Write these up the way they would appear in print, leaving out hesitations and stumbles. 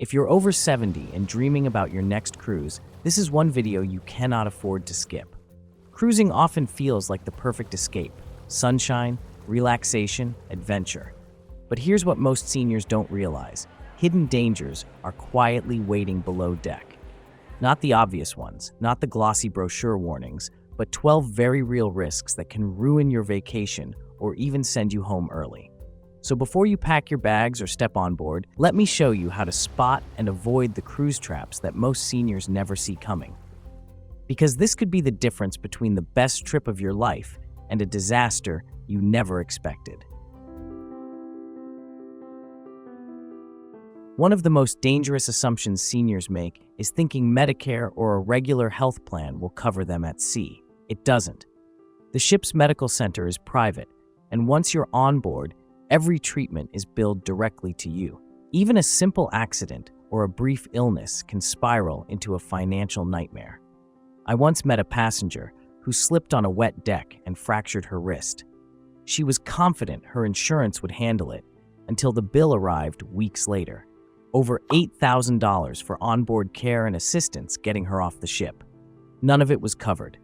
If you're over 70 and dreaming about your next cruise, this is one video you cannot afford to skip. Cruising often feels like the perfect escape: sunshine, relaxation, adventure. But here's what most seniors don't realize: hidden dangers are quietly waiting below deck. Not the obvious ones, not the glossy brochure warnings, but 12 very real risks that can ruin your vacation or even send you home early. So before you pack your bags or step on board, let me show you how to spot and avoid the cruise traps that most seniors never see coming. Because this could be the difference between the best trip of your life and a disaster you never expected. One of the most dangerous assumptions seniors make is thinking Medicare or a regular health plan will cover them at sea. It doesn't. The ship's medical center is private, and once you're on board, every treatment is billed directly to you. Even a simple accident or a brief illness can spiral into a financial nightmare. I once met a passenger who slipped on a wet deck and fractured her wrist. She was confident her insurance would handle it until the bill arrived weeks later. Over $8,000 for onboard care and assistance getting her off the ship. None of it was covered.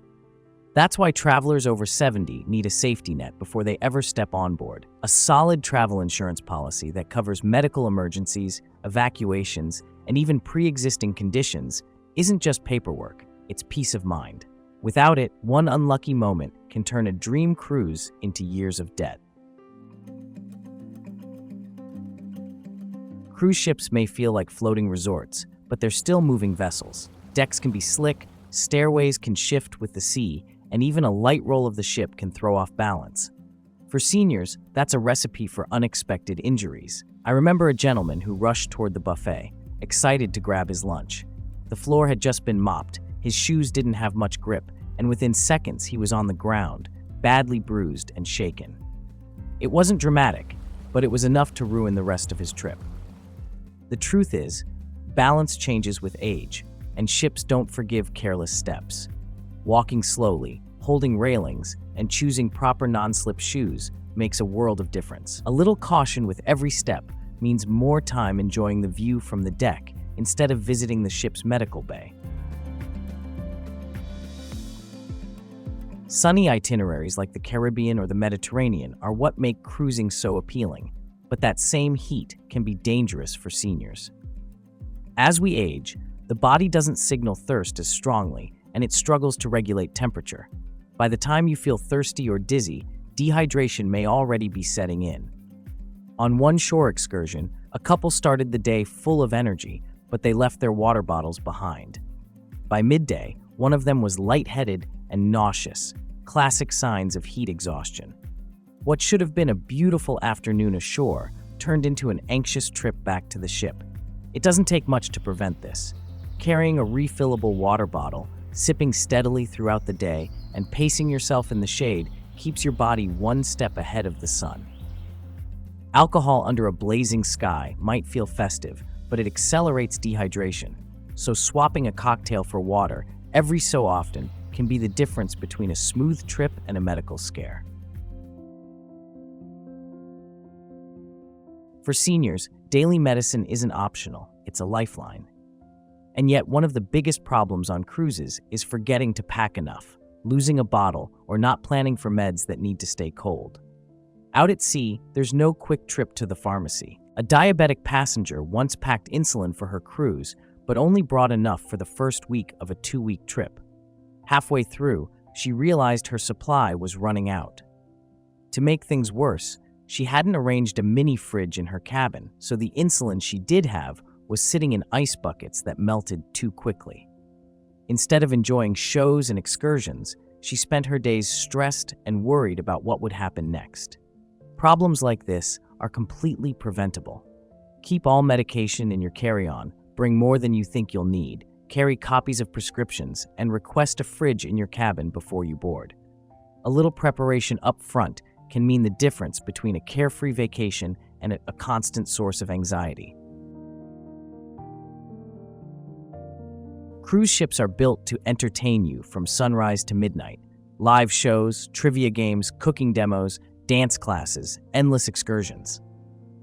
That's why travelers over 70 need a safety net before they ever step on board. A solid travel insurance policy that covers medical emergencies, evacuations, and even pre-existing conditions isn't just paperwork, it's peace of mind. Without it, one unlucky moment can turn a dream cruise into years of debt. Cruise ships may feel like floating resorts, but they're still moving vessels. Decks can be slick, stairways can shift with the sea, and even a light roll of the ship can throw off balance. For seniors, that's a recipe for unexpected injuries. I remember a gentleman who rushed toward the buffet, excited to grab his lunch. The floor had just been mopped, his shoes didn't have much grip, and within seconds he was on the ground, badly bruised and shaken. It wasn't dramatic, but it was enough to ruin the rest of his trip. The truth is, balance changes with age, and ships don't forgive careless steps. Walking slowly, holding railings, and choosing proper non-slip shoes makes a world of difference. A little caution with every step means more time enjoying the view from the deck instead of visiting the ship's medical bay. Sunny itineraries like the Caribbean or the Mediterranean are what make cruising so appealing, but that same heat can be dangerous for seniors. As we age, the body doesn't signal thirst as strongly, and it struggles to regulate temperature. By the time you feel thirsty or dizzy, dehydration may already be setting in. On one shore excursion, a couple started the day full of energy, but they left their water bottles behind. By midday, one of them was lightheaded and nauseous, classic signs of heat exhaustion. What should have been a beautiful afternoon ashore turned into an anxious trip back to the ship. It doesn't take much to prevent this. Carrying a refillable water bottle, sipping steadily throughout the day, and pacing yourself in the shade keeps your body one step ahead of the sun. Alcohol under a blazing sky might feel festive, but it accelerates dehydration. So swapping a cocktail for water every so often can be the difference between a smooth trip and a medical scare. For seniors, daily medicine isn't optional, it's a lifeline. And yet, one of the biggest problems on cruises is forgetting to pack enough, losing a bottle, or not planning for meds that need to stay cold. Out at sea, there's no quick trip to the pharmacy. A diabetic passenger once packed insulin for her cruise, but only brought enough for the first week of a 2-week trip. Halfway through, she realized her supply was running out. To make things worse, she hadn't arranged a mini fridge in her cabin, so the insulin she did have was sitting in ice buckets that melted too quickly. Instead of enjoying shows and excursions, she spent her days stressed and worried about what would happen next. Problems like this are completely preventable. Keep all medication in your carry-on, bring more than you think you'll need, carry copies of prescriptions, and request a fridge in your cabin before you board. A little preparation up front can mean the difference between a carefree vacation and a constant source of anxiety. Cruise ships are built to entertain you from sunrise to midnight. Live shows, trivia games, cooking demos, dance classes, endless excursions.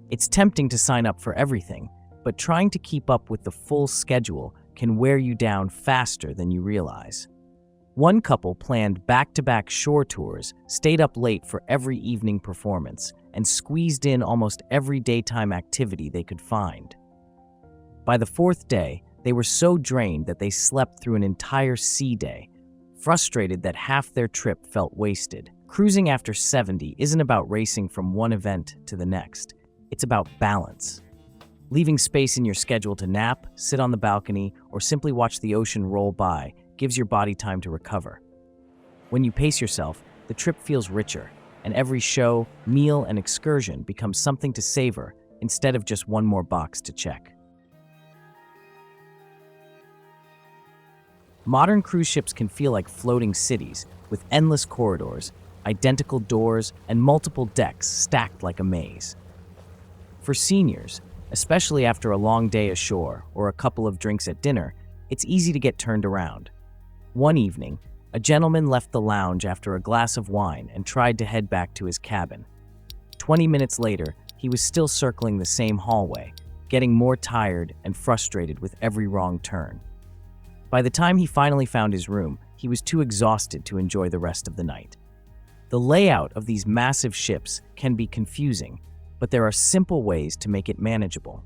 It's tempting to sign up for everything, but trying to keep up with the full schedule can wear you down faster than you realize. One couple planned back-to-back shore tours, stayed up late for every evening performance, and squeezed in almost every daytime activity they could find. By the fourth day, they were so drained that they slept through an entire sea day, frustrated that half their trip felt wasted. Cruising after 70 isn't about racing from one event to the next. It's about balance. Leaving space in your schedule to nap, sit on the balcony, or simply watch the ocean roll by gives your body time to recover. When you pace yourself, the trip feels richer, and every show, meal, and excursion becomes something to savor instead of just one more box to check. Modern cruise ships can feel like floating cities with endless corridors, identical doors, and multiple decks stacked like a maze. For seniors, especially after a long day ashore or a couple of drinks at dinner, it's easy to get turned around. One evening, a gentleman left the lounge after a glass of wine and tried to head back to his cabin. 20 minutes later, he was still circling the same hallway, getting more tired and frustrated with every wrong turn. By the time he finally found his room, he was too exhausted to enjoy the rest of the night. The layout of these massive ships can be confusing, but there are simple ways to make it manageable.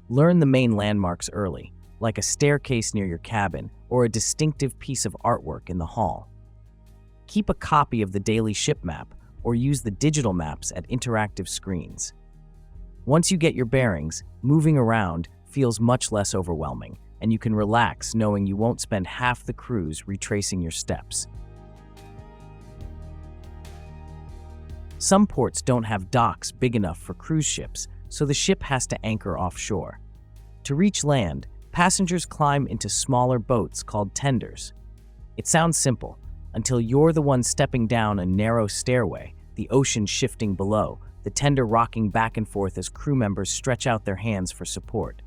Learn the main landmarks early, like a staircase near your cabin or a distinctive piece of artwork in the hall. Keep a copy of the daily ship map or use the digital maps at interactive screens. Once you get your bearings, moving around feels much less overwhelming, and you can relax knowing you won't spend half the cruise retracing your steps. Some ports don't have docks big enough for cruise ships, so the ship has to anchor offshore. To reach land, passengers climb into smaller boats called tenders. It sounds simple, until you're the one stepping down a narrow stairway, the ocean shifting below, the tender rocking back and forth as crew members stretch out their hands for support.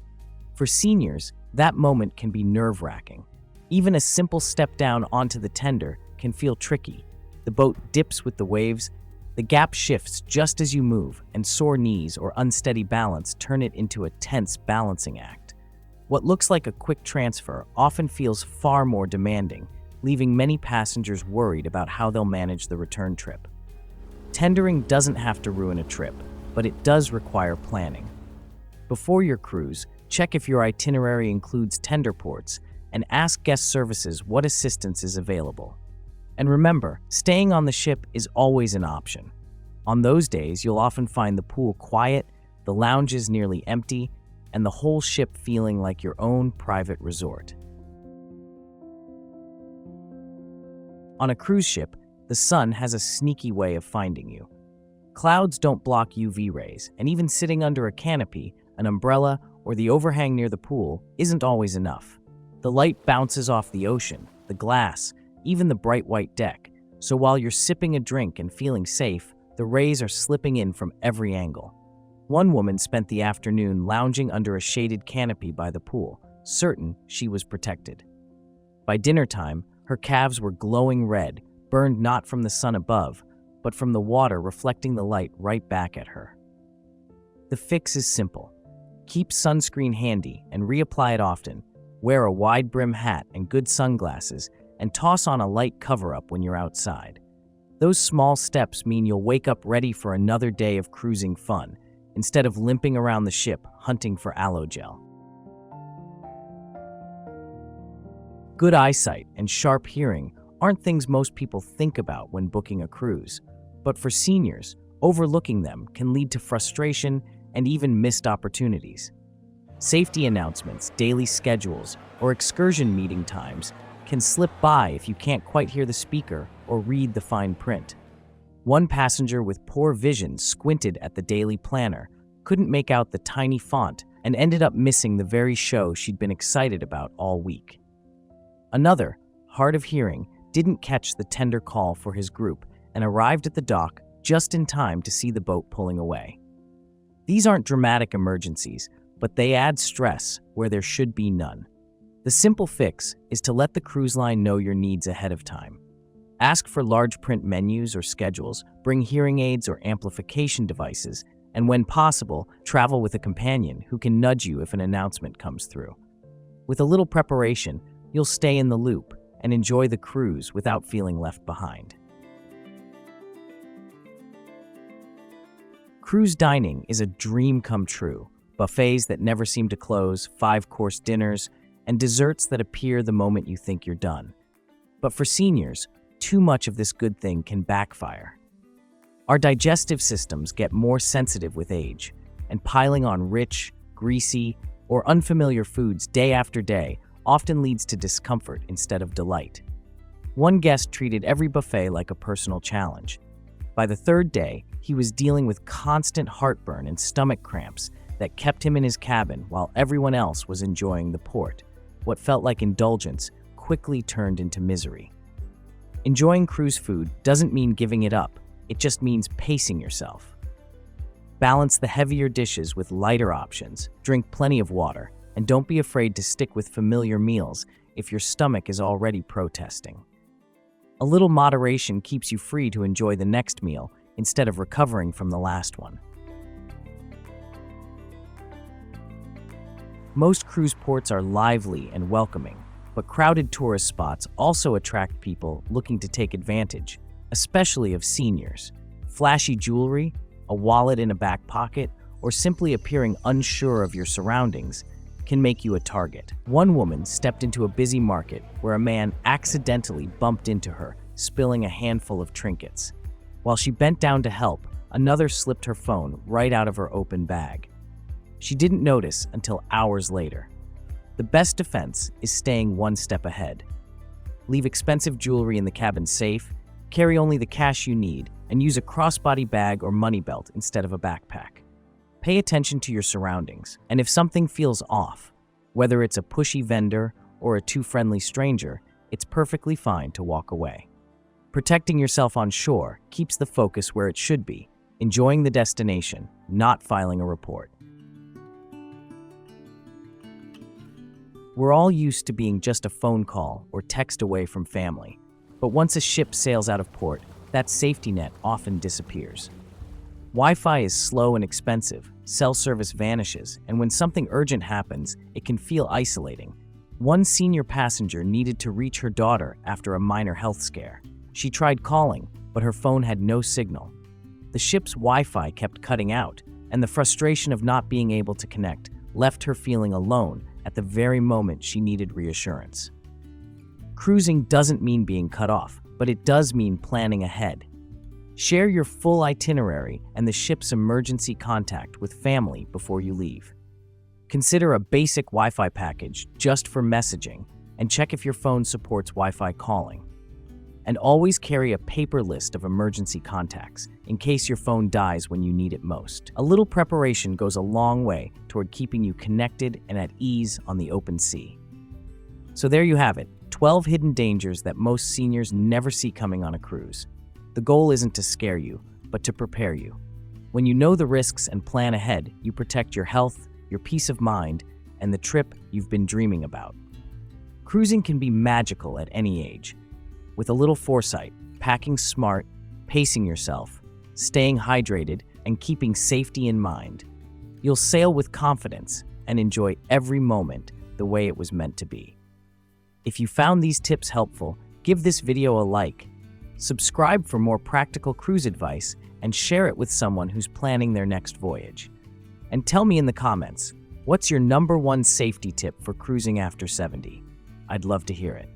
For seniors, that moment can be nerve-wracking. Even a simple step down onto the tender can feel tricky. The boat dips with the waves, the gap shifts just as you move, and sore knees or unsteady balance turn it into a tense balancing act. What looks like a quick transfer often feels far more demanding, leaving many passengers worried about how they'll manage the return trip. Tendering doesn't have to ruin a trip, but it does require planning. Before your cruise, check if your itinerary includes tender ports and ask guest services what assistance is available. And remember, staying on the ship is always an option. On those days, you'll often find the pool quiet, the lounges nearly empty, and the whole ship feeling like your own private resort. On a cruise ship, the sun has a sneaky way of finding you. Clouds don't block UV rays, and even sitting under a canopy, an umbrella, or the overhang near the pool isn't always enough. The light bounces off the ocean, the glass, even the bright white deck, so while you're sipping a drink and feeling safe, the rays are slipping in from every angle. One woman spent the afternoon lounging under a shaded canopy by the pool, certain she was protected. By dinner time, her calves were glowing red, burned not from the sun above, but from the water reflecting the light right back at her. The fix is simple. Keep sunscreen handy and reapply it often. Wear a wide brim hat and good sunglasses, and toss on a light cover-up when you're outside. Those small steps mean you'll wake up ready for another day of cruising fun, instead of limping around the ship hunting for aloe gel. Good eyesight and sharp hearing aren't things most people think about when booking a cruise, but for seniors, overlooking them can lead to frustration and even missed opportunities. Safety announcements, daily schedules, or excursion meeting times can slip by if you can't quite hear the speaker or read the fine print. One passenger with poor vision squinted at the daily planner, couldn't make out the tiny font, and ended up missing the very show she'd been excited about all week. Another, hard of hearing, didn't catch the tender call for his group and arrived at the dock just in time to see the boat pulling away. These aren't dramatic emergencies, but they add stress where there should be none. The simple fix is to let the cruise line know your needs ahead of time. Ask for large print menus or schedules, bring hearing aids or amplification devices, And when possible, travel with a companion who can nudge you if an announcement comes through. With a little preparation, you'll stay in the loop and enjoy the cruise without feeling left behind. Cruise dining is a dream come true. Buffets that never seem to close, 5-course dinners, and desserts that appear the moment you think you're done. But for seniors, too much of this good thing can backfire. Our digestive systems get more sensitive with age, and piling on rich, greasy, or unfamiliar foods day after day often leads to discomfort instead of delight. One guest treated every buffet like a personal challenge. By the third day, he was dealing with constant heartburn and stomach cramps that kept him in his cabin while everyone else was enjoying the port. What felt like indulgence quickly turned into misery. Enjoying cruise food doesn't mean giving it up, it just means pacing yourself. Balance the heavier dishes with lighter options, drink plenty of water, and don't be afraid to stick with familiar meals if your stomach is already protesting. A little moderation keeps you free to enjoy the next meal instead of recovering from the last one. Most cruise ports are lively and welcoming, but crowded tourist spots also attract people looking to take advantage, especially of seniors. Flashy jewelry, a wallet in a back pocket, or simply appearing unsure of your surroundings can make you a target. One woman stepped into a busy market where a man accidentally bumped into her, spilling a handful of trinkets. While she bent down to help, another slipped her phone right out of her open bag. She didn't notice until hours later. The best defense is staying one step ahead. Leave expensive jewelry in the cabin safe, carry only the cash you need, and use a crossbody bag or money belt instead of a backpack. Pay attention to your surroundings, and if something feels off, whether it's a pushy vendor or a too friendly stranger, it's perfectly fine to walk away. Protecting yourself on shore keeps the focus where it should be, enjoying the destination, not filing a report. We're all used to being just a phone call or text away from family, but once a ship sails out of port, that safety net often disappears. Wi-Fi is slow and expensive, cell service vanishes, and when something urgent happens, it can feel isolating. One senior passenger needed to reach her daughter after a minor health scare. She tried calling, but her phone had no signal. The ship's Wi-Fi kept cutting out, and the frustration of not being able to connect left her feeling alone at the very moment she needed reassurance. Cruising doesn't mean being cut off, but it does mean planning ahead. Share your full itinerary and the ship's emergency contact with family before you leave. Consider a basic Wi-Fi package just for messaging and check if your phone supports Wi-Fi calling. And always carry a paper list of emergency contacts in case your phone dies when you need it most. A little preparation goes a long way toward keeping you connected and at ease on the open sea. So there you have it, 12 hidden dangers that most seniors never see coming on a cruise. The goal isn't to scare you, but to prepare you. When you know the risks and plan ahead, you protect your health, your peace of mind, and the trip you've been dreaming about. Cruising can be magical at any age. With a little foresight, packing smart, pacing yourself, staying hydrated, and keeping safety in mind, you'll sail with confidence and enjoy every moment the way it was meant to be. If you found these tips helpful, give this video a like, subscribe for more practical cruise advice, and share it with someone who's planning their next voyage. And tell me in the comments, what's your #1 safety tip for cruising after 70? I'd love to hear it.